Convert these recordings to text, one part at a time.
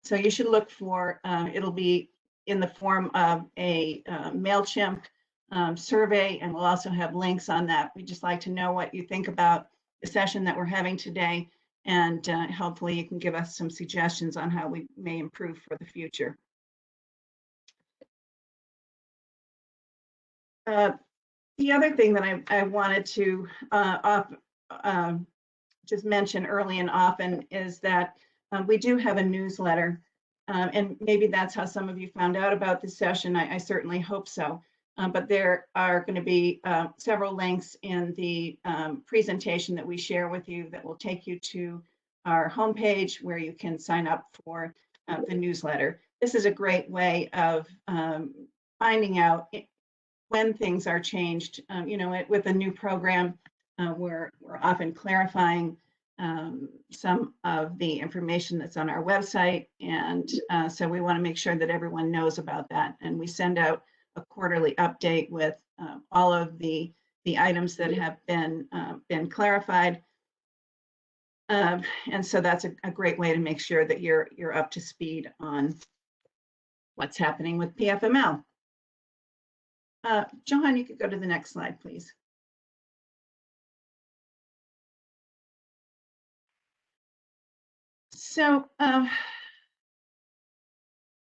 So you should look for, it'll be in the form of a MailChimp survey, and we'll also have links on that. We'd just like to know what you think about the session that we're having today, and hopefully you can give us some suggestions on how we may improve for the future. The other thing that I wanted to just mention early and often is that we do have a newsletter, and maybe that's how some of you found out about this session. I certainly hope so. But there are going to be several links in the presentation that we share with you that will take you to our homepage where you can sign up for the newsletter. This is a great way of finding out when things are changed. You know, with a new program, we're often clarifying some of the information that's on our website, and so we want to make sure that everyone knows about that. And we send out a quarterly update with all of the items that have been clarified, and so that's a great way to make sure that you're up to speed on what's happening with PFML. Johan, you could go to the next slide, please. So, oh,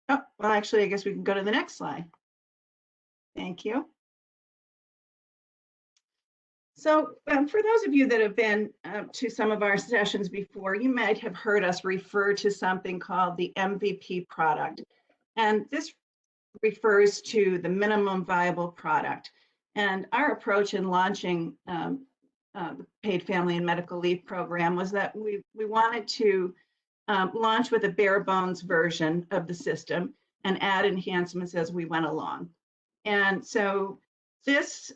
well, actually, I guess we can go to the next slide. Thank you. So for those of you that have been to some of our sessions before, you might have heard us refer to something called the MVP product. And this refers to the minimum viable product. And our approach in launching the paid family and medical leave program was that we wanted to launch with a bare bones version of the system and add enhancements as we went along. And so this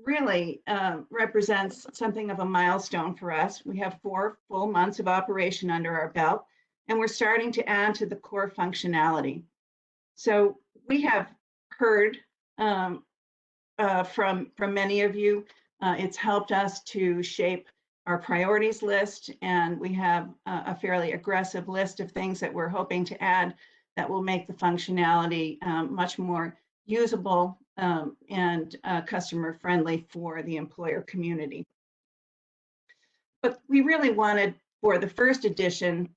really represents something of a milestone for us. We have 4 full months of operation under our belt, and we're starting to add to the core functionality. So we have heard from many of you. It's helped us to shape our priorities list, and we have a fairly aggressive list of things that we're hoping to add that will make the functionality much more usable and customer friendly for the employer community. But we really wanted for the first addition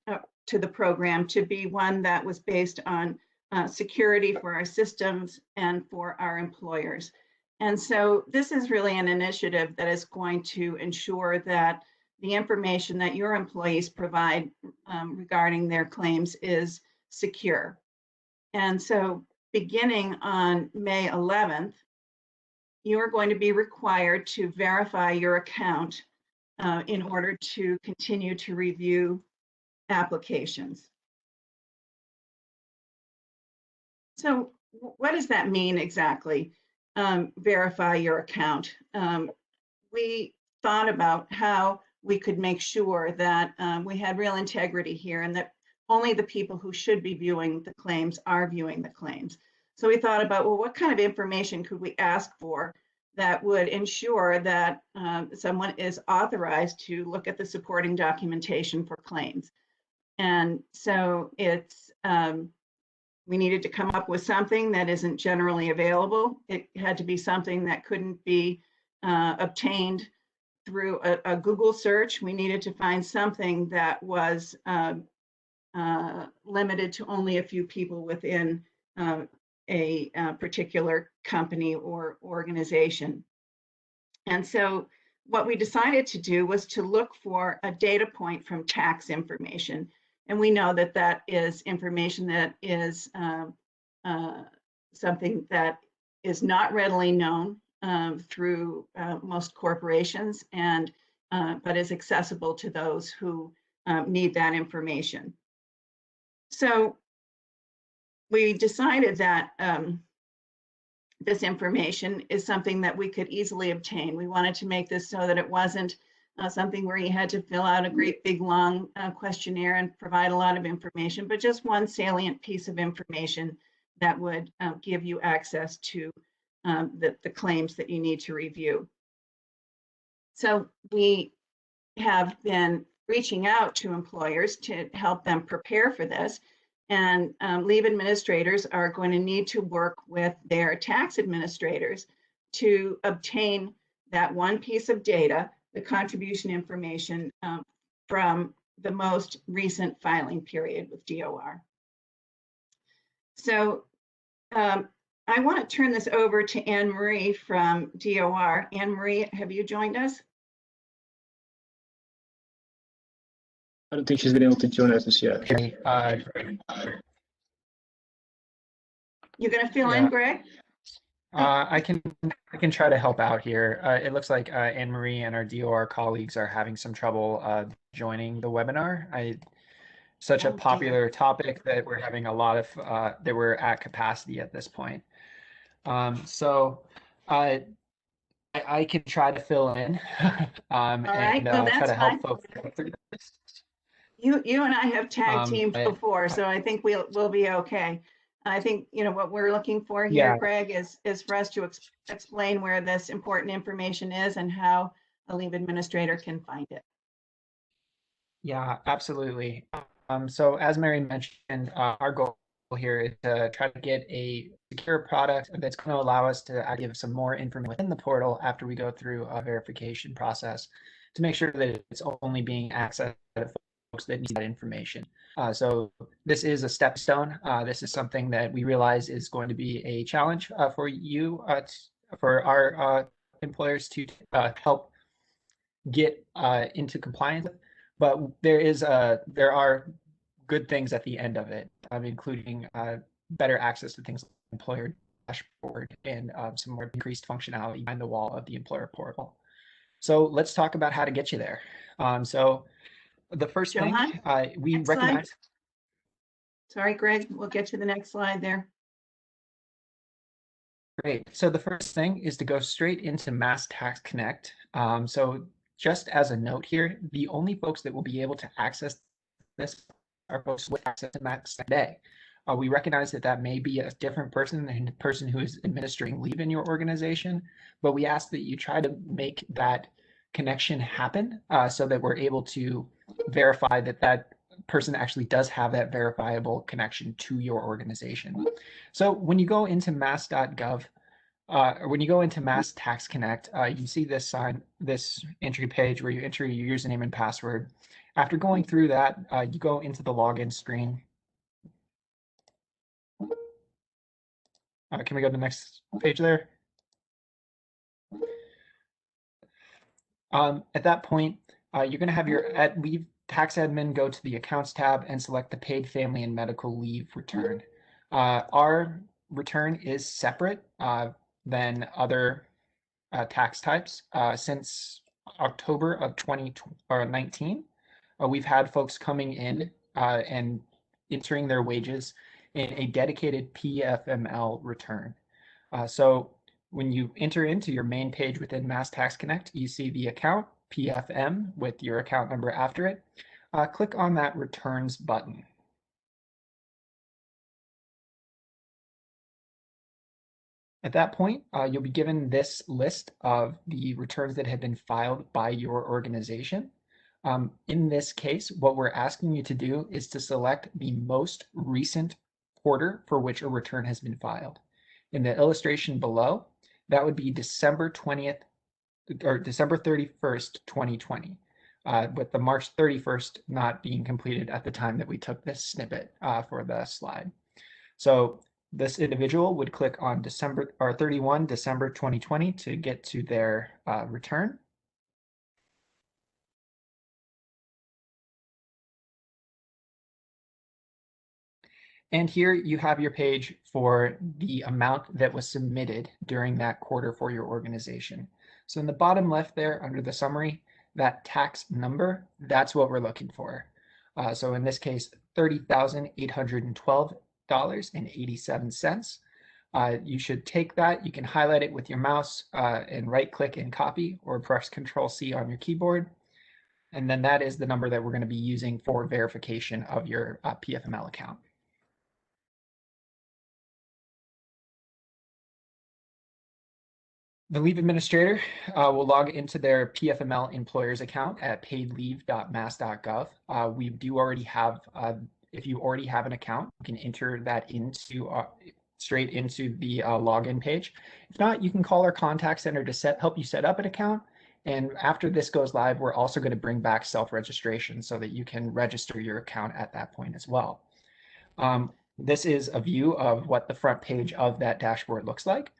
to the program to be one that was based on security for our systems and for our employers. And so this is really an initiative that is going to ensure that the information that your employees provide regarding their claims is secure. And so beginning on May 11th, you are going to be required to verify your account in order to continue to review applications. So what does that mean exactly? Verify your account. We thought about how we could make sure that we had real integrity here and that only the people who should be viewing the claims are viewing the claims. So we thought about, well, what kind of information could we ask for that would ensure that someone is authorized to look at the supporting documentation for claims. And so it's, we needed to come up with something that isn't generally available. It had to be something that couldn't be obtained through a Google search. We needed to find something that was limited to only a few people within a particular company or organization. And so what we decided to do was to look for a data point from tax information. And we know that that is information that is something that is not readily known through most corporations, and but is accessible to those who need that information. So we decided that this information is something that we could easily obtain. We wanted to make this so that it wasn't something where you had to fill out a great big long questionnaire and provide a lot of information, but just one salient piece of information that would give you access to the claims that you need to review. So we have been reaching out to employers to help them prepare for this. And leave administrators are going to need to work with their tax administrators to obtain that one piece of data, the contribution information from the most recent filing period with DOR. So I want to turn this over to Anne Marie from DOR. Anne Marie, have you joined us? I don't think she's been able to join us yet. You're going to fill in, Greg? I can try to help out here. It looks like Anne Marie and our DOR colleagues are having some trouble joining the webinar. Such a popular topic that we're having a lot of that we're at capacity at this point. So I can try to fill in All right. Well, try to help fine. folks go through this. You and I have tag teamed before, so I think we'll be okay. I think what we're looking for here, Greg, is for us to explain where this important information is and how a leave administrator can find it. Yeah, absolutely. So as Mary mentioned, our goal here is to try to get a secure product that's going to allow us to give some more information within the portal after we go through a verification process to make sure that it's only being accessed by folks that need that information. So this is a stepstone. This is something that we realize is going to be a challenge for you, for our employers to help get into compliance. But there are good things at the end of it, including better access to things like employer dashboard and some more increased functionality behind the wall of the employer portal. So let's talk about how to get you there. So the first thing we recognize. Sorry, Greg, we'll get to the next slide there. Great. So the first thing is to go straight into Mass Tax Connect. So just as a note here, the only folks that will be able to access this are folks with access to Mass today. We recognize that that may be a different person than the person who is administering leave in your organization, but we ask that you try to make that connection happen so that we're able to verify that that person actually does have that verifiable connection to your organization. So when you go into mass.gov, or when you go into Mass Tax Connect, you see this this entry page where you enter your username and password. After going through that, you go into the login screen. Can we go to the next page there? At that point, you're going to have your leave tax admin go to the accounts tab and select the paid family and medical leave return. Our return is separate than other tax types. Since October of 2019, we've had folks coming in and entering their wages in a dedicated PFML return. So when you enter into your main page within Mass Tax Connect, you see the account PFM with your account number after it. Click on that returns button. At that point, you'll be given this list of the returns that have been filed by your organization. In this case, what we're asking you to do is to select the most recent quarter for which a return has been filed. In the illustration below, that would be December 20th or December 31st, 2020, with the March 31st not being completed at the time that we took this snippet for the slide. So this individual would click on December 2020 to get to their return. And here you have your page for the amount that was submitted during that quarter for your organization. So in the bottom left there under the summary, that tax number, that's what we're looking for. So in this case, $30,812.87. You should take that, you can highlight it with your mouse and right click and copy or press Control-C on your keyboard. And then that is the number that we're going to be using for verification of your PFML account. The leave administrator will log into their PFML employer's account at paidleave.mass.gov. We do already have if you already have an account, you can enter that into straight into the login page. If not, you can call our contact center to help you set up an account. And after this goes live, we're also going to bring back self-registration so that you can register your account at that point as well. This is a view of what the front page of that dashboard looks like.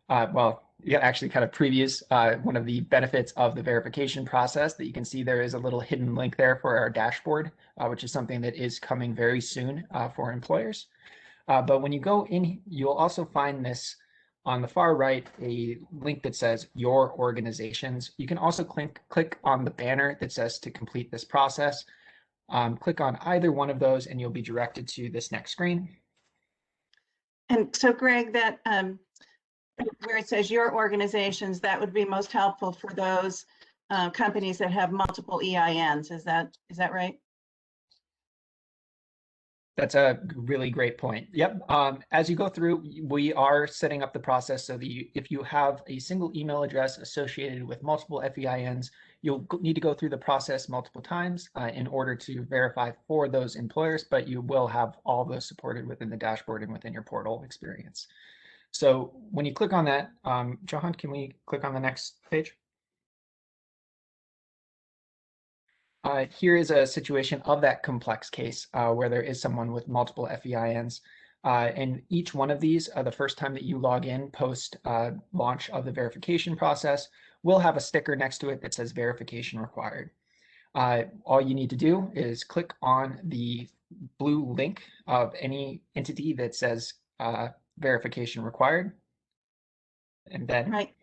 Well, yeah, actually kind of previews one of the benefits of the verification process that you can see there is a little hidden link there for our dashboard, which is something that is coming very soon for employers. But when you go in, you'll also find this on the far right, a link that says your organizations. You can also click on the banner that says to complete this process. Click on either one of those and you'll be directed to this next screen. And so Greg, that where it says your organizations, that would be most helpful for those companies that have multiple EINs. Is that right? That's a really great point. Yep. As you go through, we are setting up the process so that if you have a single email address associated with multiple FEINs, you'll need to go through the process multiple times in order to verify for those employers, but you will have all those supported within the dashboard and within your portal experience. So when you click on that, Johan, can we click on the next page? Here is a situation of that complex case where there is someone with multiple FEINs. And each one of these, the first time that you log in post launch of the verification process, will have a sticker next to it that says verification required. All you need to do is click on the blue link of any entity that says verification required. And then right.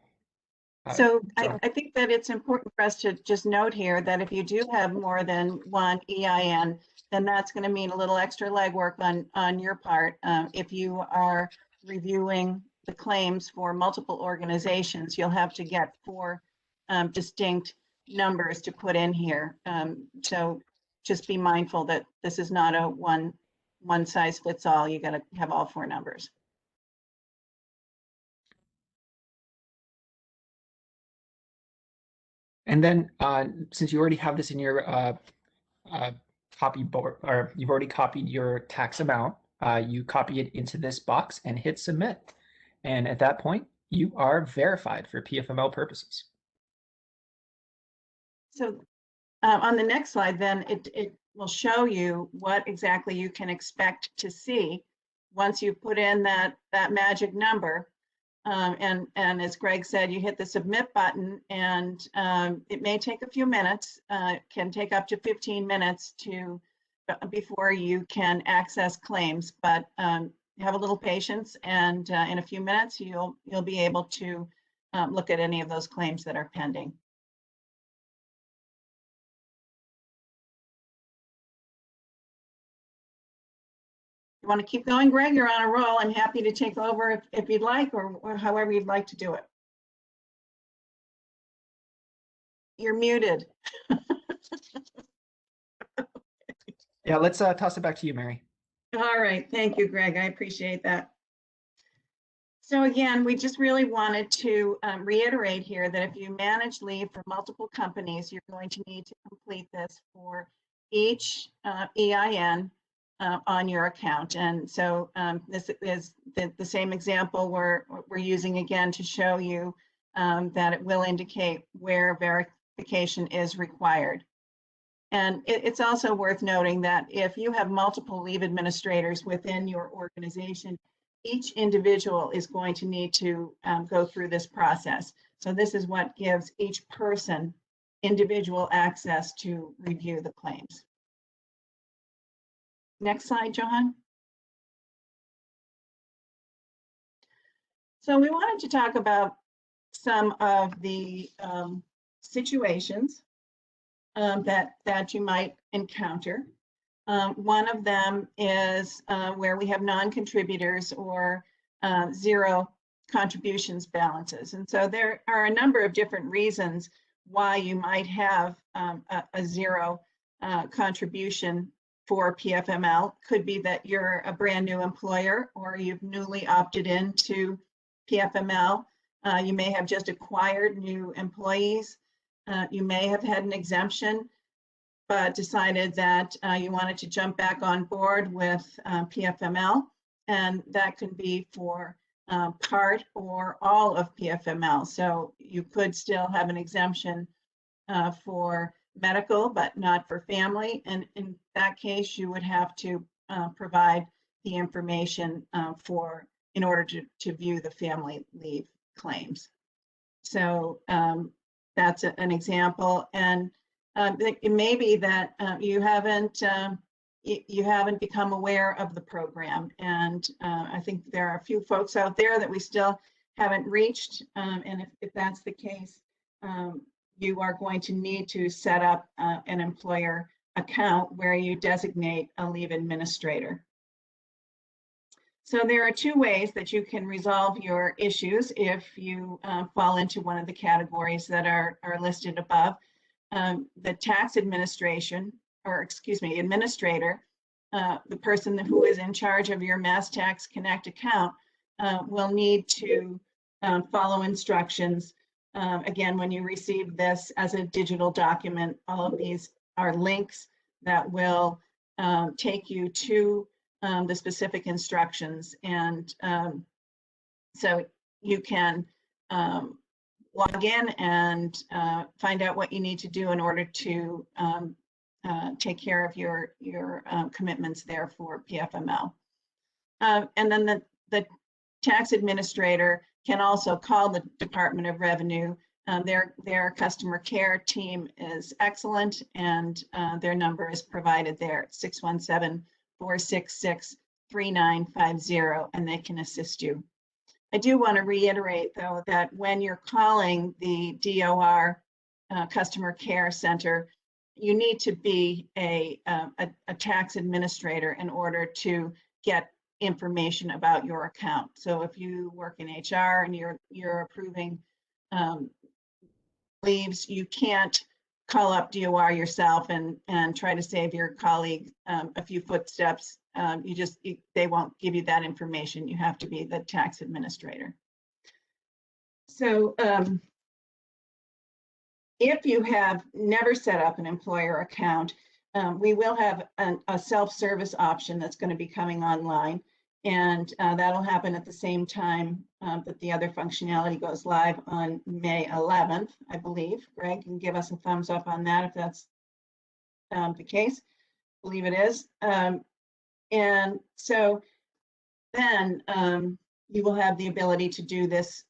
So I think that it's important for us to just note here that if you do have more than one EIN, then that's going to mean a little extra legwork on your part. If you are reviewing the claims for multiple organizations, you'll have to get 4 distinct numbers to put in here. So just be mindful that this is not a one size fits all. You got to have all 4 numbers. And then since you already have this in your copy board, or you've already copied your tax amount, you copy it into this box and hit submit. And at that point, you are verified for PFML purposes. So on the next slide, then it will show you what exactly you can expect to see once you put in that magic number. And as Greg said, you hit the submit button, and it may take a few minutes, can take up to 15 minutes before you can access claims, but have a little patience, and in a few minutes you'll be able to look at any of those claims that are pending. You want to keep going, Greg? You're on a roll. I'm happy to take over if you'd like, or however you'd like to do it. You're muted. Yeah, let's toss it back to you, Mary. All right. Thank you, Greg. I appreciate that. So again, we just really wanted to reiterate here that if you manage leave for multiple companies, you're going to need to complete this for each EIN on your account. And so this is the same example we're using again to show you that it will indicate where verification is required. And it's also worth noting that if you have multiple leave administrators within your organization, each individual is going to need to go through this process. So this is what gives each person individual access to review the claims. Next slide, Johan. So we wanted to talk about some of the situations that you might encounter. One of them is where we have non-contributors or 0 contributions balances. And so there are a number of different reasons why you might have a 0 contribution for PFML. Could be that you're a brand new employer, or you've newly opted into PFML. You may have just acquired new employees. You may have had an exemption. decided that you wanted to jump back on board with PFML, and that could be for part or all of PFML. So you could still have an exemption for medical, but not for family. And in that case, you would have to provide the information in order to view the family leave claims. So that's an example. And it may be that you haven't become aware of the program. And I think there are a few folks out there that we still haven't reached. And if that's the case, you are going to need to set up an employer account where you designate a leave administrator. So there are two ways that you can resolve your issues if you fall into one of the categories that are listed above. The tax administrator, the person who is in charge of your Mass Tax Connect account will need to follow instructions. Again, when you receive this as a digital document, all of these are links that will take you to the specific instructions. And so you can log in and find out what you need to do in order to take care of your commitments there for PFML. And then the tax administrator can also call the Department of Revenue. Their customer care team is excellent, and their number is provided there, 617-466-3950, and they can assist you. I do want to reiterate, though, that when you're calling the DOR Customer Care Center, you need to be a tax administrator in order to get information about your account. So if you work in HR and you're approving leaves, you can't call up DOR yourself and try to save your colleague a few footsteps. They won't give you that information. You have to be the tax administrator. So if you have never set up an employer account, we will have a self-service option that's going to be coming online, and that'll happen at the same time that the other functionality goes live on May 11th, I believe. Greg can give us a thumbs up on that if that's the case. I believe it is. And so then you will have the ability to do this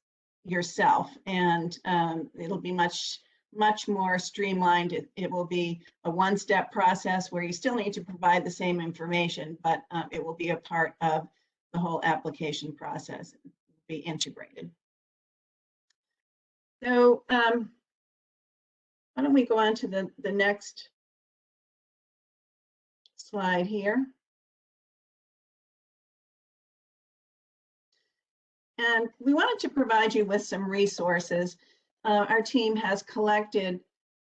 yourself, and it'll be much more streamlined. It will be a one-step process where you still need to provide the same information, but it will be a part of the whole application process. It will be integrated. So why don't we go on to the next slide here. And we wanted to provide you with some resources. Our team has collected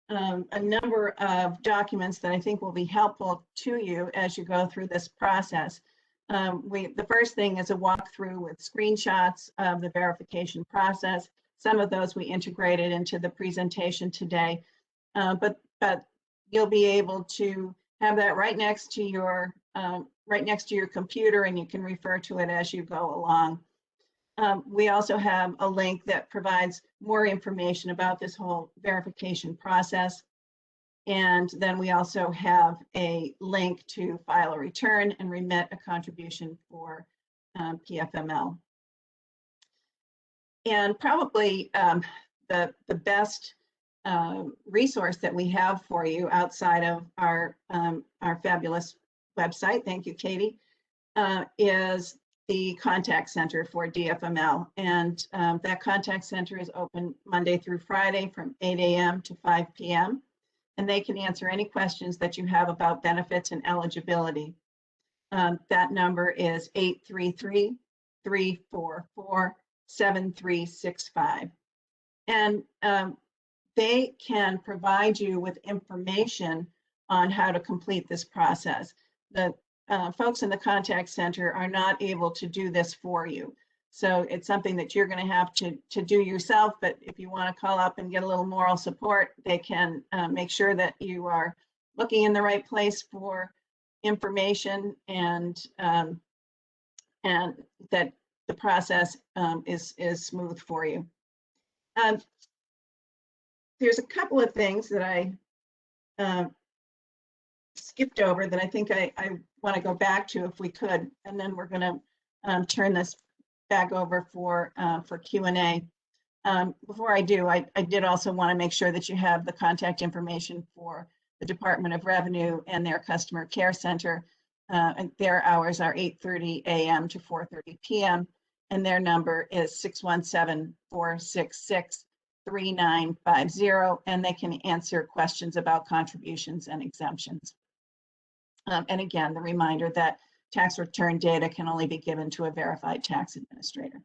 a number of documents that I think will be helpful to you as you go through this process. The first thing is a walkthrough with screenshots of the verification process. Some of those we integrated into the presentation today, but you'll be able to have that right next to your computer, and you can refer to it as you go along. We also have a link that provides more information about this whole verification process. And then we also have a link to file a return and remit a contribution for PFML. And probably the best resource that we have for you outside of our fabulous website, thank you, Katie, is the contact center for DFML. And that contact center is open Monday through Friday from 8 a.m. to 5 p.m. And they can answer any questions that you have about benefits and eligibility. That number is 833-344-7365. And they can provide you with information on how to complete this process. The folks in the contact center are not able to do this for you. So it's something that you're going to have to do yourself, but if you want to call up and get a little moral support, they can make sure that you are looking in the right place for information, and that the process is smooth for you. There's a couple of things that I skipped over that I think I want to go back to if we could, and then we're going to turn this back over for Q&A. Before I do, I did also want to make sure that you have the contact information for the Department of Revenue and their Customer Care Center. And their hours are 8:30 a.m. to 4:30 p.m. and their number is 617-466-3950, and they can answer questions about contributions and exemptions. And again, the reminder that tax return data can only be given to a verified tax administrator.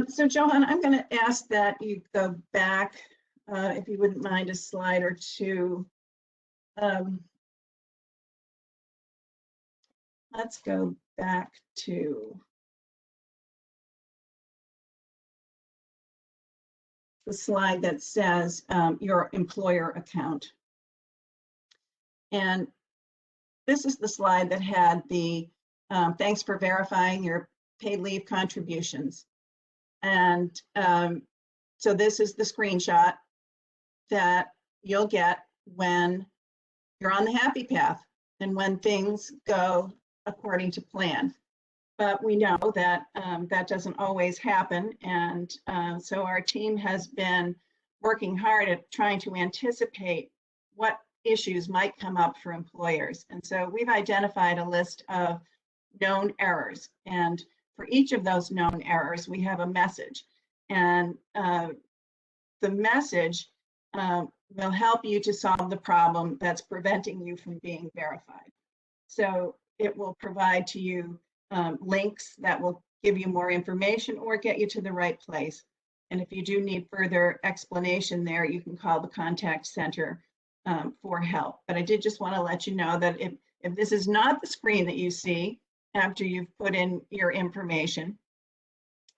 So Johan, I'm going to ask that you go back, if you wouldn't mind, a slide or two. Let's go back to the slide that says your employer account. And this is the slide that had the thanks for verifying your paid leave contributions. And so this is the screenshot that you'll get when you're on the happy path and when things go according to plan. But we know that that doesn't always happen. And so our team has been working hard at trying to anticipate what issues might come up for employers. And so we've identified a list of known errors. And for each of those known errors, we have a message. And the message will help you to solve the problem that's preventing you from being verified. So it will provide to you links that will give you more information or get you to the right place. And if you do need further explanation there, you can call the contact center for help. But I did just want to let you know that if this is not the screen that you see after you've put in your information,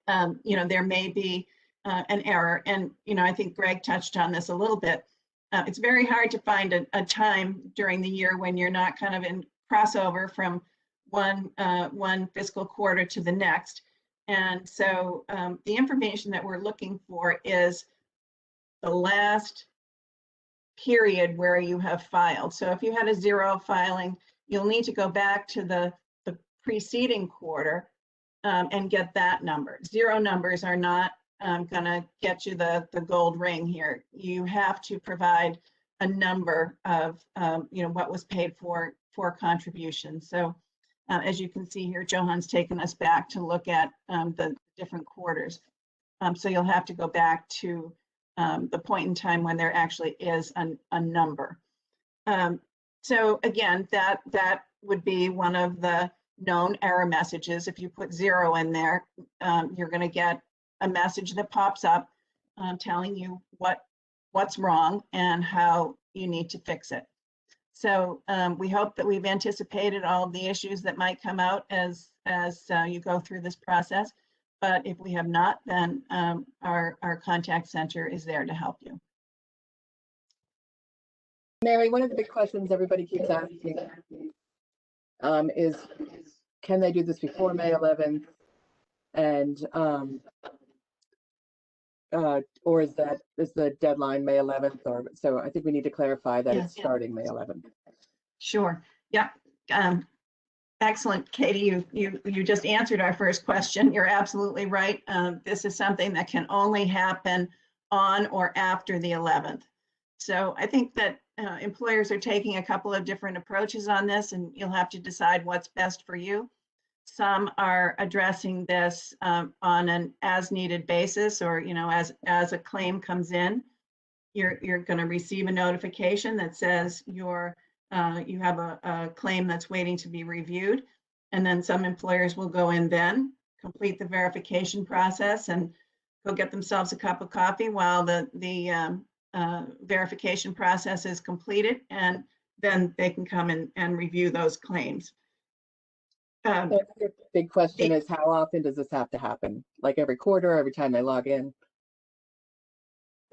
there may be an error. And, I think Greg touched on this a little bit. It's very hard to find a time during the year when you're not kind of in crossover from one fiscal quarter to the next. And so the information that we're looking for is the last period where you have filed. So if you had a 0 filing, you'll need to go back to the preceding quarter and get that number. 0 numbers are not going to get you the gold ring here. You have to provide a number of what was paid for contributions. So as you can see here, Johan's taken us back to look at the different quarters. So you'll have to go back to the point in time when there actually is a number. So again, that would be one of the known error messages. If you put 0 in there, you're going to get a message that pops up telling you what's wrong and how you need to fix it. So we hope that we've anticipated all of the issues that might come out as you go through this process. But if we have not, then our contact center is there to help you. Mary, one of the big questions everybody keeps asking is, can they do this before May 11th? And or is the deadline May 11th? Or so I think we need to clarify that it's starting May 11th. Sure. Yeah. Excellent, Katie. You just answered our first question. You're absolutely right. This is something that can only happen on or after the 11th. So I think that employers are taking a couple of different approaches on this, and you'll have to decide what's best for you. Some are addressing this on an as-needed basis, or as a claim comes in, you're going to receive a notification that says you have a claim that's waiting to be reviewed, and then some employers will go in then, complete the verification process, and go get themselves a cup of coffee while the verification process is completed, and then they can come in and review those claims. The big question is, how often does this have to happen? Like every quarter, every time they log in?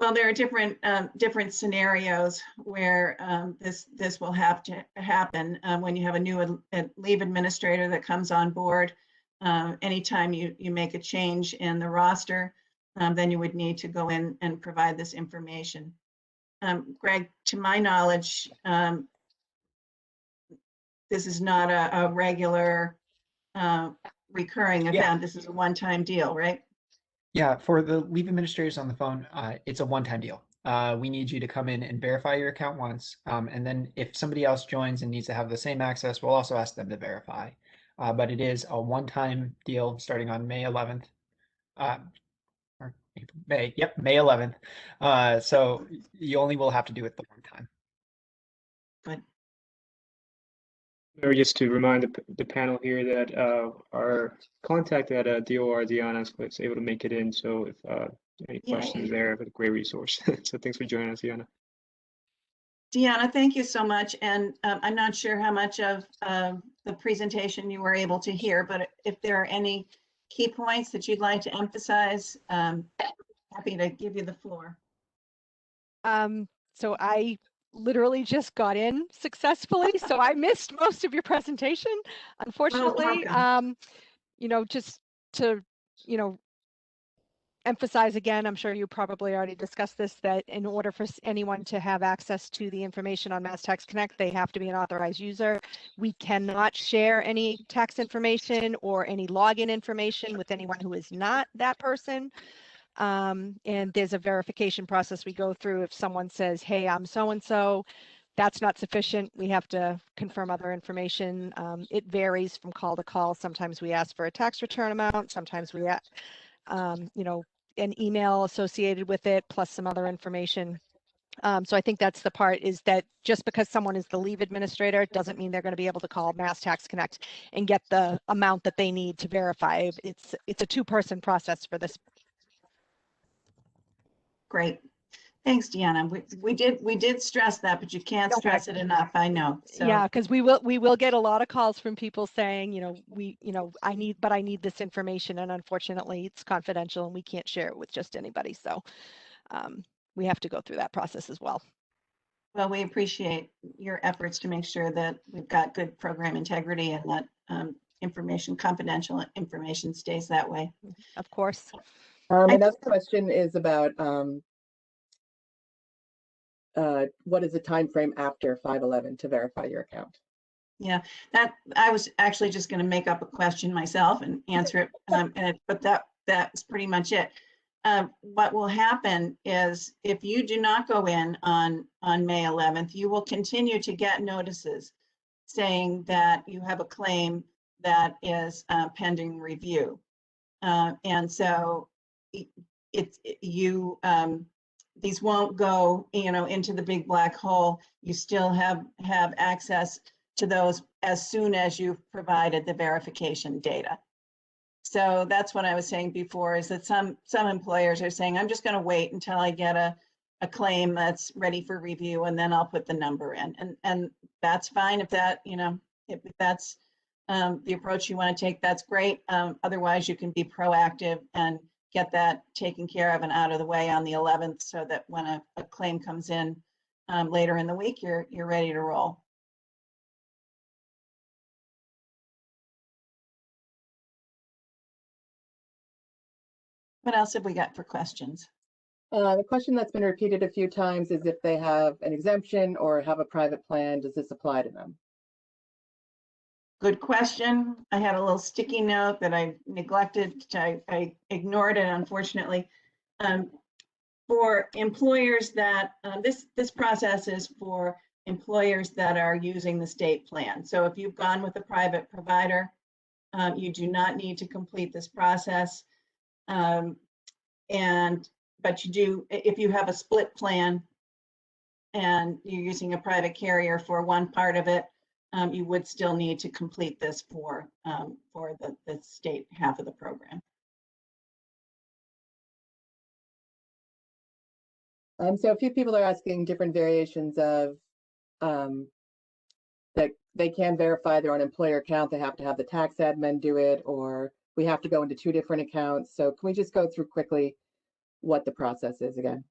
Well, there are different scenarios where this will have to happen when you have a new leave administrator that comes on board. Anytime you make a change in the roster, then you would need to go in and provide this information. Greg, to my knowledge, this is not a regular recurring event. Yeah. This is a one-time deal, right? Yeah, for the leave administrators on the phone, it's a one-time deal. We need you to come in and verify your account once, and then if somebody else joins and needs to have the same access, we'll also ask them to verify. But it is a one-time deal starting on May 11th. Or May, yep, May 11th. So you only will have to do it the one time. Good. Or just to remind the panel here that our contact at DOR, Diana, was able to make it in. So if any questions there, but a great resource. So thanks for joining us, Diana. Deanna, thank you so much. And I'm not sure how much of the presentation you were able to hear, but if there are any key points that you'd like to emphasize, happy to give you the floor. So I literally just got in successfully, so I missed most of your presentation, unfortunately. You know, just to, you know, emphasize again, I'm sure you probably already discussed this, that in order for anyone to have access to the information on Mass Tax Connect, they have to be an authorized user. We cannot share any tax information or any login information with anyone who is not that person. And there's a verification process we go through. If someone says, hey, I'm so-and-so, that's not sufficient. We have to confirm other information. It varies from call to call. Sometimes we ask for a tax return amount. Sometimes we, you know, an email associated with it, plus some other information. So I think that's the part, is that just because someone is the leave administrator doesn't mean they're going to be able to call Mass Tax Connect and get the amount that they need to verify. It's a two-person process for this. Great. Thanks, Deanna. We did stress that, but you can't stress it enough. I know. So. Yeah, because we will get a lot of calls from people saying, I need this information, and unfortunately it's confidential and we can't share it with just anybody. So we have to go through that process as well. Well, we appreciate your efforts to make sure that we've got good program integrity and that information, confidential information, stays that way. Of course. Another question is about what is the time frame after 5/11 to verify your account? Yeah, that I was actually just going to make up a question myself and answer it, but that's pretty much it. What will happen is if you do not go in on May 11th, you will continue to get notices saying that you have a claim that is pending review, and so these won't go, into the big black hole. You still have access to those as soon as you've provided the verification data. So that's what I was saying before, is that some employers are saying, I'm just going to wait until I get a claim that's ready for review, and then I'll put the number in. And that's fine if that, if that's the approach you want to take, that's great. Otherwise, you can be proactive and get that taken care of and out of the way on the 11th, so that when a claim comes in later in the week, you're ready to roll. What else have we got for questions? The question that's been repeated a few times is if they have an exemption or have a private plan, does this apply to them? Good question. I had a little sticky note that I neglected. I ignored it, unfortunately. For employers that, this process is for employers that are using the state plan. So if you've gone with a private provider, you do not need to complete this process. But you do, if you have a split plan and you're using a private carrier for one part of it, you would still need to complete this for the state half of the program. So a few people are asking different variations of that they can verify their own employer account. They have to have the tax admin do it, or we have to go into 2 different accounts. So can we just go through quickly what the process is again?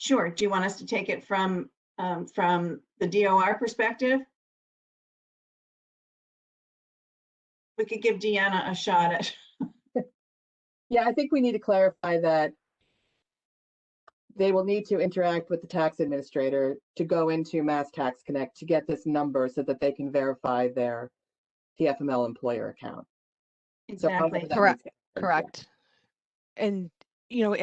Sure. Do you want us to take it from the DOR perspective? We could give Deanna a shot at. Yeah, I think we need to clarify that they will need to interact with the tax administrator to go into Mass Tax Connect to get this number so that they can verify their PFML employer account. So however Exactly. that Correct. makes sense, Correct. And you know,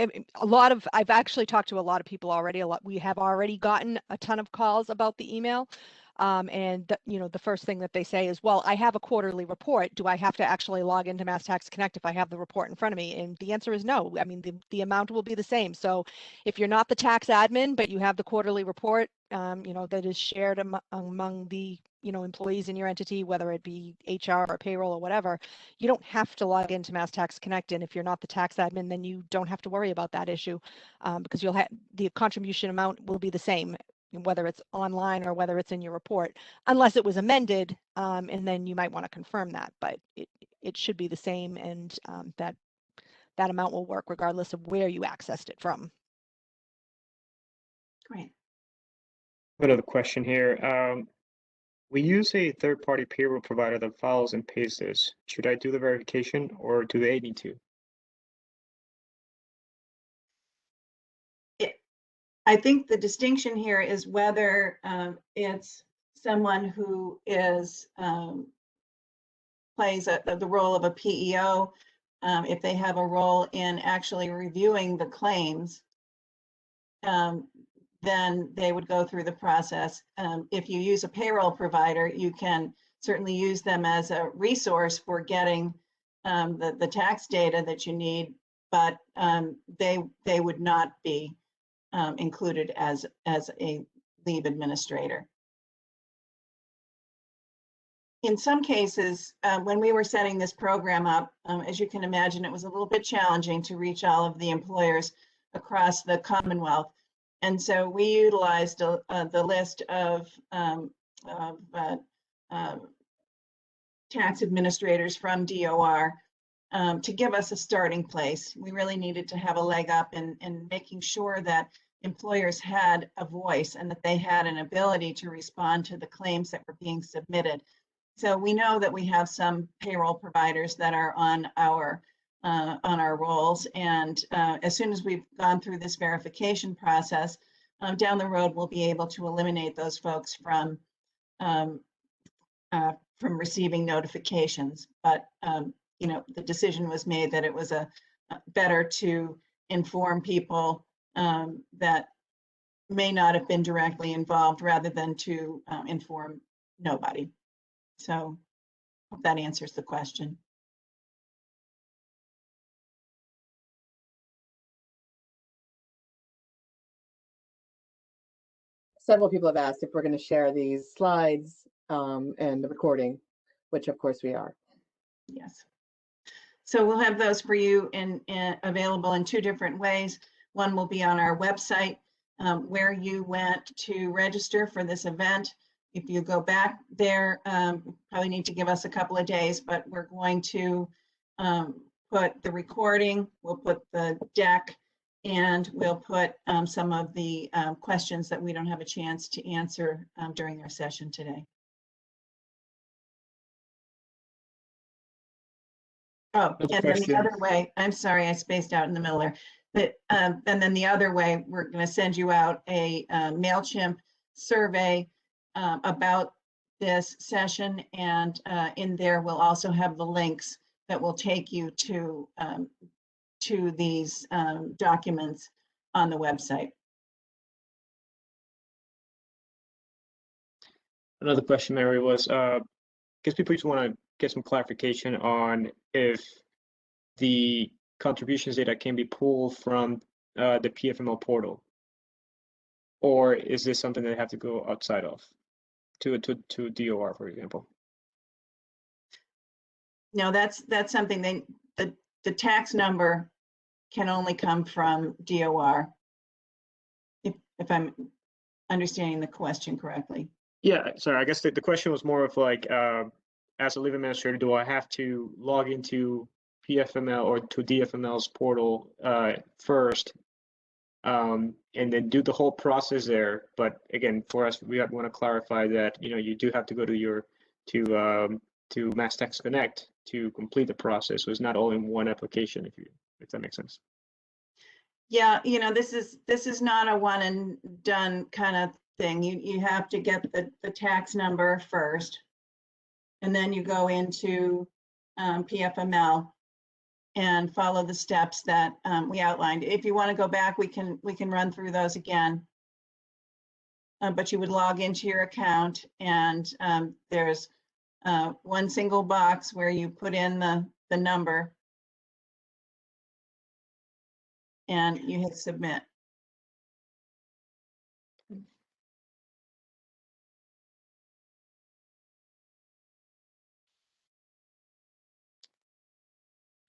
I've actually talked to a lot of people already. We have already gotten a ton of calls about the email. You know, the first thing that they say is, well, I have a quarterly report. Do I have to actually log into Mass Tax Connect if I have the report in front of me? And the answer is no. I mean, the amount will be the same. So if you're not the tax admin, but you have the quarterly report, you know, that is shared among the, you know, employees in your entity, whether it be HR or payroll or whatever, you don't have to log into Mass Tax Connect. And if you're not the tax admin, then you don't have to worry about that issue, because you'll have the contribution amount will be the same, whether it's online or whether it's in your report, unless it was amended, and then you might want to confirm that, but it should be the same, and that amount will work regardless of where you accessed it from. Great. Another question here. We use a third-party payroll provider that files and pays this. Should I do the verification or do they need to? I think the distinction here is whether it's someone who is plays the role of a PEO, if they have a role in actually reviewing the claims, then they would go through the process. If you use a payroll provider, you can certainly use them as a resource for getting the tax data that you need, but they would not be included as a leave administrator. In some cases, when we were setting this program up, as you can imagine, it was a little bit challenging to reach all of the employers across the Commonwealth. And so we utilized the list of tax administrators from DOR to give us a starting place. We really needed to have a leg up in making sure that employers had a voice and that they had an ability to respond to the claims that were being submitted. So we know that we have some payroll providers that are on our rolls, and as soon as we've gone through this verification process, down the road we'll be able to eliminate those folks from receiving notifications. But you know, the decision was made that it was better to inform people that may not have been directly involved rather than to inform nobody. So hope that answers the question. Several people have asked if we're going to share these slides and the recording, which of course we are. Yes. So we'll have those for you available in two different ways. One will be on our website where you went to register for this event. If you go back there, probably need to give us a couple of days, but we're going to put the recording, we'll put the deck, and we'll put some of the questions that we don't have a chance to answer during our session today. Oh, and then the other way, I'm sorry, I spaced out in the middle there. But, and then the other way, we're going to send you out a MailChimp survey about this session, and in there we'll also have the links that will take you to these documents on the website. Another question, Mary, was because people just want to get some clarification on if the contributions data can be pulled from the PFML portal, or is this something they have to go outside of to DOR, for example? No, that's something the tax number can only come from DOR, if I'm understanding the question correctly. Yeah, sorry, I guess the question was more of like, as a leave administrator, do I have to log into PFML or to DFML's portal first and then do the whole process there. But again, for us, we want to clarify that, you know, you do have to go to your to MassTax Connect to complete the process. So it's not all in one application, if that makes sense. Yeah, you know, this is not a one and done kind of thing. You have to get the tax number first, and then you go into PFML and follow the steps that we outlined. If you want to go back, we can run through those again. But you would log into your account, and there's one single box where you put in the number and you hit submit.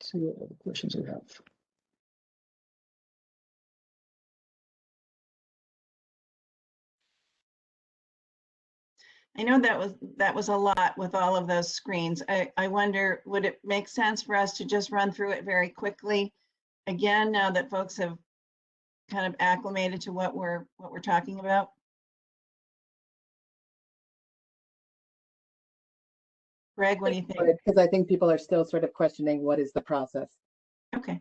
Let's see what other questions we have. I know that was a lot with all of those screens. I wonder, would it make sense for us to just run through it very quickly again, now that folks have kind of acclimated to what we're talking about? Greg, what do you think? Because I think people are still sort of questioning what is the process. Okay.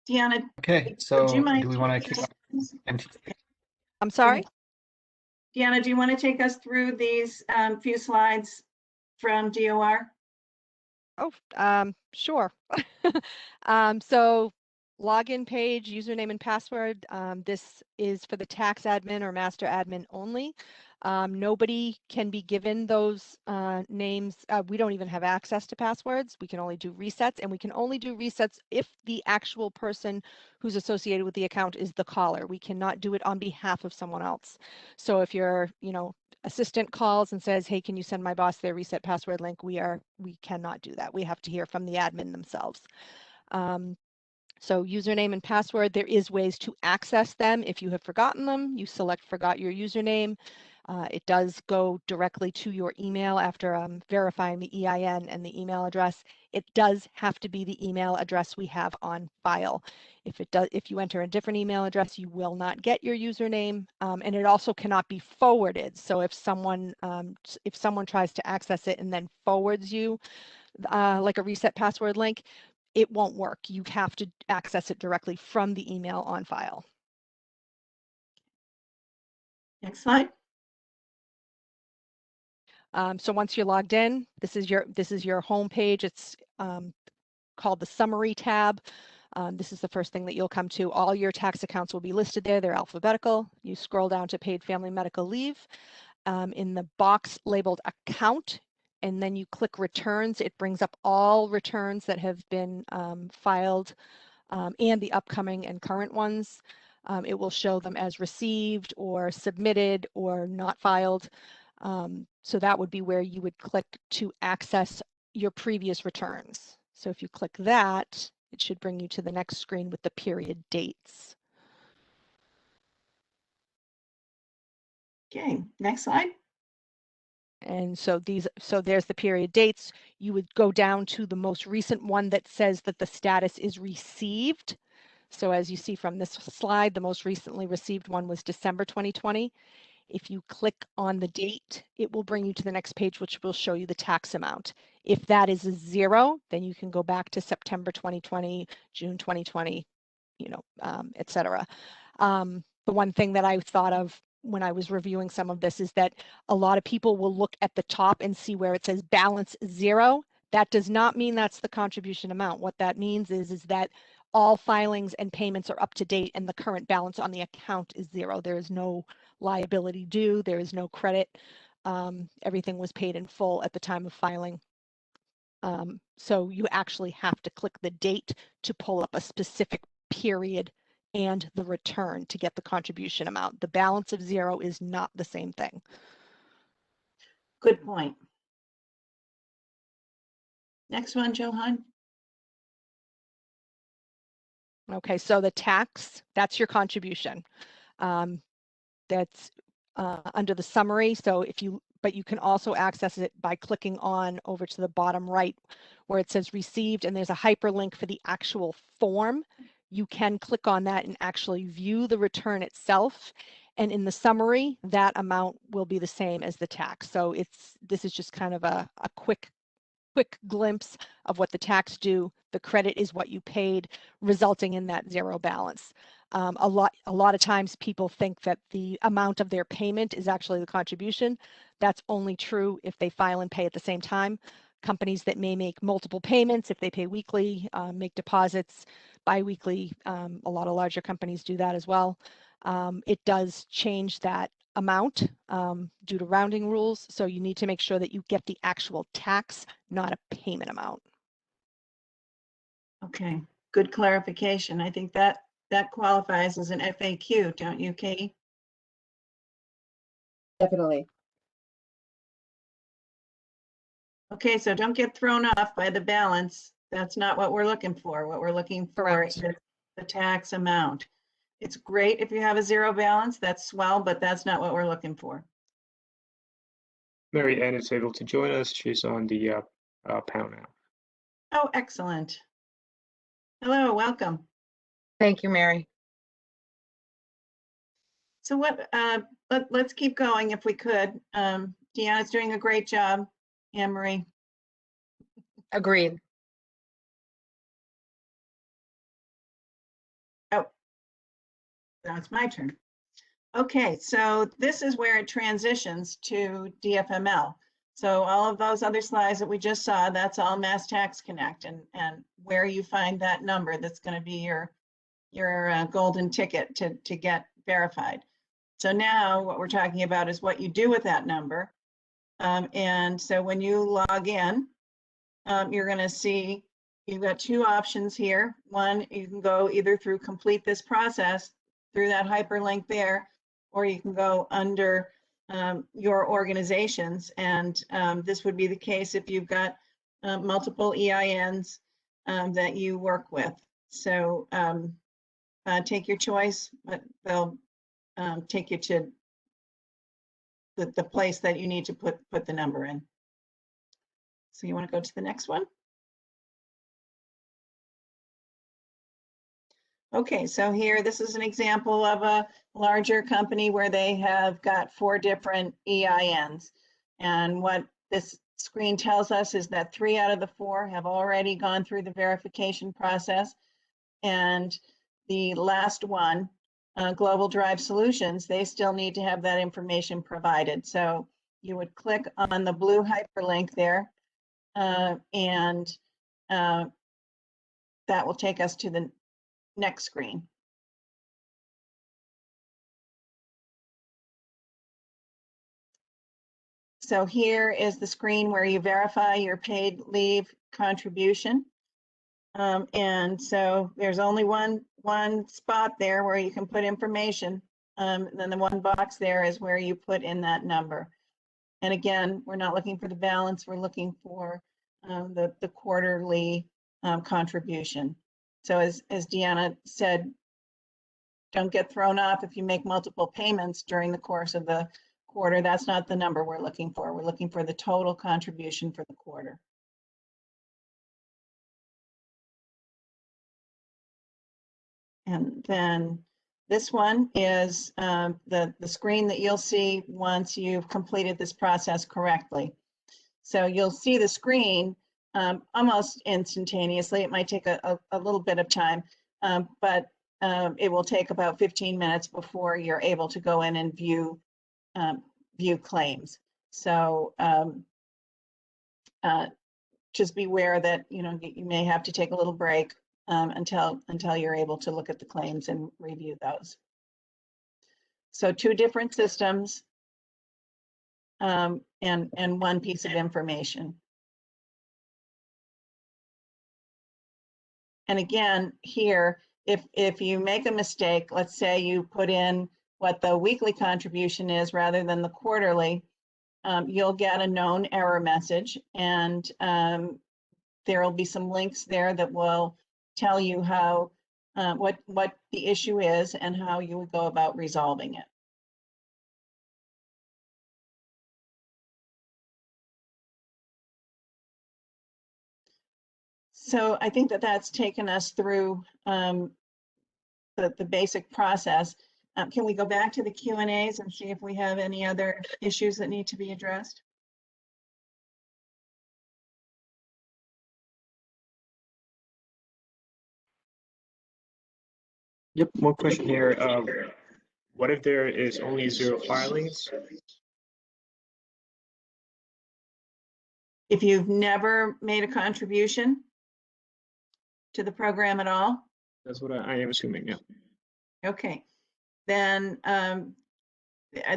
Deanna, Okay, would so you mind do we want to taking kick us- off? I'm sorry. Deanna, do you want to take us through these few slides from DOR? Oh, sure. So login page, username and password. This is for the tax admin or master admin only. Nobody can be given those names. We don't even have access to passwords. We can only do resets, and we can only do resets if the actual person who's associated with the account is the caller. We cannot do it on behalf of someone else. So if your, assistant calls and says, hey, can you send my boss their reset password link? We cannot do that. We have to hear from the admin themselves. So username and password, there is ways to access them. If you have forgotten them, you select forgot your username. It does go directly to your email after verifying the EIN and the email address. It does have to be the email address we have on file. If you enter a different email address, you will not get your username, and it also cannot be forwarded. So if someone tries to access it and then forwards you like a reset password link, it won't work. You have to access it directly from the email on file. Next slide. So once you're logged in, this is your home page. It's called the summary tab. This is the first thing that you'll come to. All your tax accounts will be listed there. They're alphabetical. You scroll down to paid family medical leave. In the box labeled account, and then you click returns. It brings up all returns that have been filed and the upcoming and current ones. It will show them as received or submitted or not filed. So that would be where you would click to access your previous returns. So if you click that, it should bring you to the next screen with the period dates. Okay, next slide. And so there's the period dates. You would go down to the most recent one that says that the status is received. So as you see from this slide, the most recently received one was December 2020. If you click on the date, it will bring you to the next page, which will show you the tax amount. If that is a 0, then you can go back to September 2020, June 2020, et cetera. The one thing that I thought of when I was reviewing some of this is that a lot of people will look at the top and see where it says balance 0. That does not mean that's the contribution amount. What that means is that all filings and payments are up to date and the current balance on the account is 0. There is no liability due. There is no credit. Everything was paid in full at the time of filing. So you actually have to click the date to pull up a specific period and the return to get the contribution amount. The balance of 0 is not the same thing. Good point. Next one, Johan. Okay, so the tax, that's your contribution. That's under the summary. So if you but you can also access it by clicking on over to the bottom right where it says received, and there's a hyperlink for the actual form. You can click on that and actually view the return itself. And in the summary, that amount will be the same as the tax. So this is just kind of a quick glimpse of what the tax due. The credit is what you paid, resulting in that zero balance. A lot of times people think that the amount of their payment is actually the contribution. That's only true if they file and pay at the same time. Companies that may make multiple payments, if they pay weekly, make deposits biweekly, a lot of larger companies do that as well. It does change that amount due to rounding rules. So you need to make sure that you get the actual tax, not a payment amount. Okay, good clarification. I think that qualifies as an FAQ, don't you, Katie? Definitely. Okay, so don't get thrown off by the balance. That's not what we're looking for. What we're looking for Correct. is the tax amount. It's great if you have a zero balance, that's swell, but that's not what we're looking for. Mary Ann is able to join us. She's on the panel now. Oh, excellent. Hello, welcome. Thank you, Mary. So let's keep going if we could. Deanna's doing a great job. Anne Marie. Agreed. Oh, now it's my turn. Okay, so this is where it transitions to DFML. So all of those other slides that we just saw, that's all Mass Tax Connect, and where you find that number, that's going to be your golden ticket to get verified. So now what we're talking about is what you do with that number. And so when you log in, you're going to see you've got two options here. One, you can go either through complete this process through that hyperlink there, or you can go under your organizations. And this would be the case if you've got multiple EINs that you work with. So take your choice, but they'll take you to the place that you need to put the number in. So you want to go to the next one? Okay, so here, this is an example of a larger company where they have got 4 different EINs. And what this screen tells us is that 3 out of the 4 have already gone through the verification process. And the last one, Global Drive Solutions, they still need to have that information provided. So you would click on the blue hyperlink there, and that will take us to the next screen. So here is the screen where you verify your paid leave contribution. And so there's only one spot there where you can put information. Then the one box there is where you put in that number. And again, we're not looking for the balance, we're looking for the quarterly contribution. So as Deanna said, don't get thrown off if you make multiple payments during the course of the quarter. That's not the number we're looking for. We're looking for the total contribution for the quarter. And then this one is the screen that you'll see once you've completed this process correctly. So you'll see the screen almost instantaneously. It might take a little bit of time, but it will take about 15 minutes before you're able to go in and view claims. So just beware that you may have to take a little break until you're able to look at the claims and review those. So 2 different systems and one piece of information. And again, here, if you make a mistake, let's say you put in what the weekly contribution is rather than the quarterly, you'll get a known error message, and there will be some links there that will tell you how what the issue is and how you would go about resolving it. So I think that that's taken us through the basic process. Can we go back to the Q&As and see if we have any other issues that need to be addressed? Yep, one question here. What if there is only 0 filings? If you've never made a contribution to the program at all, That's what I am assuming, yeah. okay, then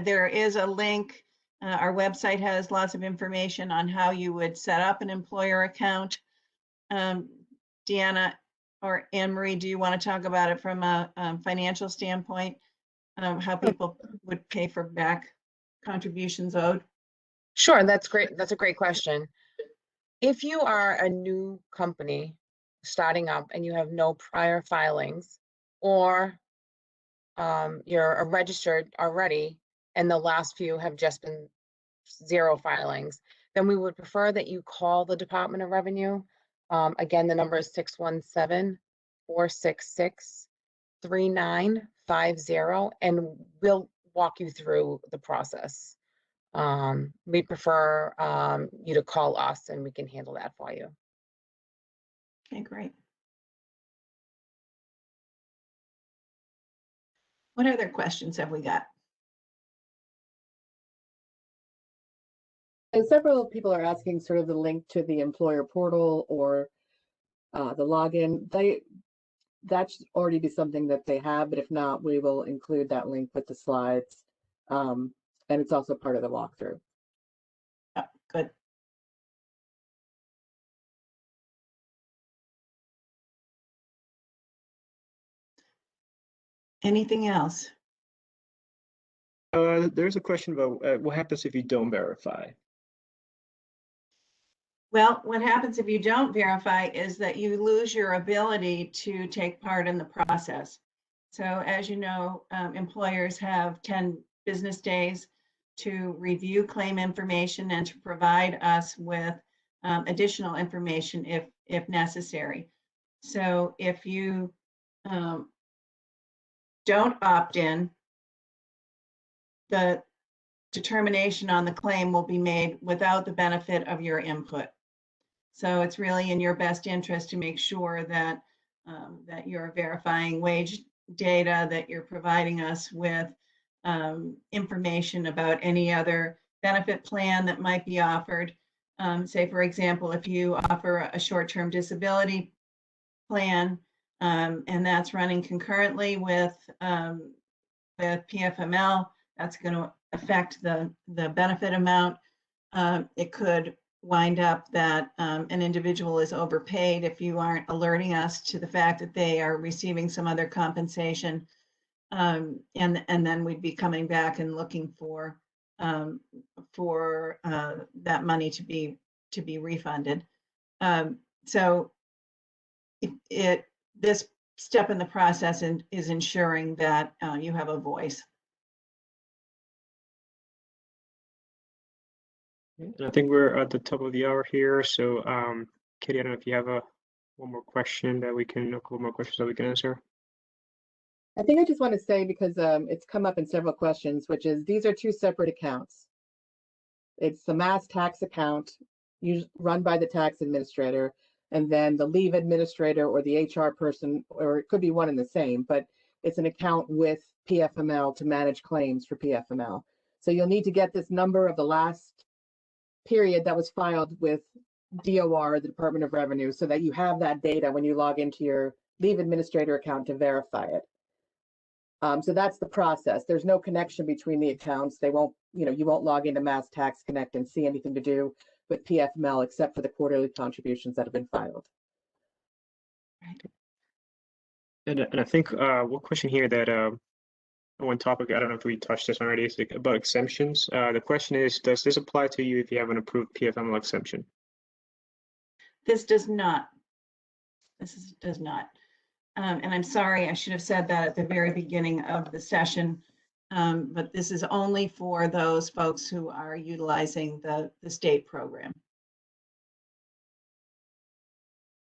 there is a link. Our website has lots of information on how you would set up an employer account. Deanna or Anne Marie, do you want to talk about it from a financial standpoint? How people would pay for back contributions owed? Sure, that's great. That's a great question. If you are a new company starting up and you have no prior filings, or you're registered already and the last few have just been 0 filings, then we would prefer that you call the Department of Revenue. Again, the number is 617-466-3950, and we'll walk you through the process. We prefer you to call us and we can handle that for you. Okay, great. What other questions have we got? And several people are asking sort of the link to the employer portal or the login. That should already be something that they have, but if not, we will include that link with the slides. And it's also part of the walkthrough. Oh, good. Anything else? There's a question about what happens if you don't verify? Well, what happens if you don't verify is that you lose your ability to take part in the process. So as you know, employers have 10 business days to review claim information and to provide us with additional information if necessary. So if you don't opt in, the determination on the claim will be made without the benefit of your input. So it's really in your best interest to make sure that that you're verifying wage data, that you're providing us with information about any other benefit plan that might be offered. Say, for example, if you offer a short-term disability plan and that's running concurrently with PFML, that's going to affect the benefit amount. It could wind up that an individual is overpaid if you aren't alerting us to the fact that they are receiving some other compensation. And then we'd be coming back and looking for that money to be refunded. So this step in the process is ensuring that you have a voice. And I think we're at the top of the hour here. So, Katie, I don't know if you have a couple more questions that we can answer. I think I just want to say, because it's come up in several questions, which is these are 2 separate accounts. It's the Mass Tax account run by the tax administrator, and then the leave administrator or the HR person, or it could be one and the same, but it's an account with PFML to manage claims for PFML. So you'll need to get this number of the last period that was filed with DOR, the Department of Revenue, so that you have that data when you log into your leave administrator account to verify it. So that's the process. There's no connection between the accounts. They won't, you won't log into Mass Tax Connect and see anything to do with PFML except for the quarterly contributions that have been filed. And I think one question here that one topic, I don't know if we touched this already, is about exemptions. The question is, does this apply to you if you have an approved PFML exemption? This does not. Does not. And I'm sorry, I should have said that at the very beginning of the session, but this is only for those folks who are utilizing the state program.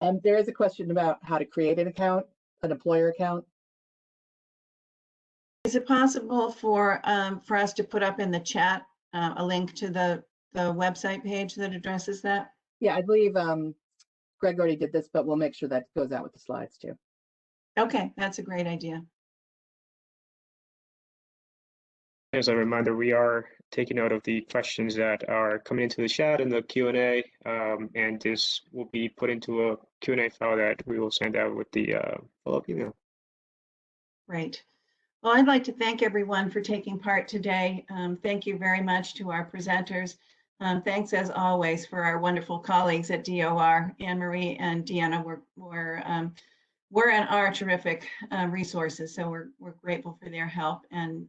There is a question about how to create an account, an employer account. Is it possible for us to put up in the chat a link to the website page that addresses that? Yeah, I believe Greg already did this, but we'll make sure that goes out with the slides too. Okay, that's a great idea. As a reminder, we are taking note of the questions that are coming into the chat and the Q&A, and this will be put into a Q&A file that we will send out with the follow-up email. Great. Well, I'd like to thank everyone for taking part today. Thank you very much to our presenters. Thanks as always for our wonderful colleagues at DOR. Anne Marie and Deanna were and are terrific resources, so we're grateful for their help. And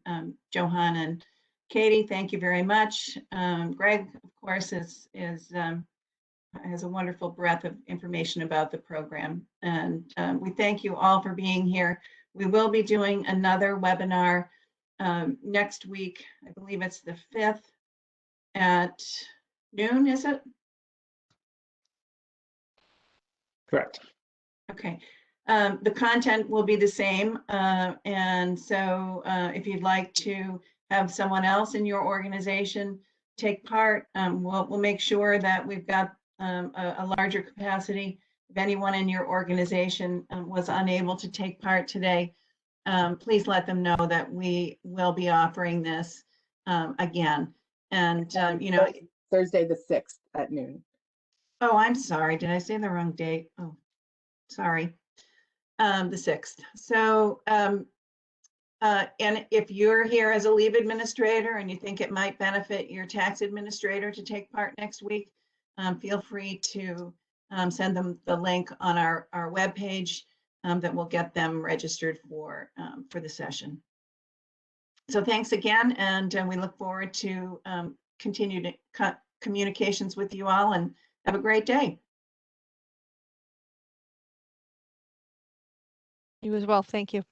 Johan and Katie, thank you very much. Greg, of course, has a wonderful breadth of information about the program. And we thank you all for being here. We will be doing another webinar next week. I believe it's the 5th at noon, is it? Correct. Okay. The content will be the same. And so if you'd like to have someone else in your organization take part, we'll make sure that we've got a larger capacity. If anyone in your organization was unable to take part today, please let them know that we will be offering this again. And, you know, Thursday the 6th at noon. oh, I'm sorry. Did I say the wrong date? Oh, sorry. The 6th. So, and if you're here as a leave administrator and you think it might benefit your tax administrator to take part next week, feel free to send them the link on our webpage that will get them registered for the session. So thanks again, and we look forward to continued communications with you all, and have a great day. You as well. Thank you.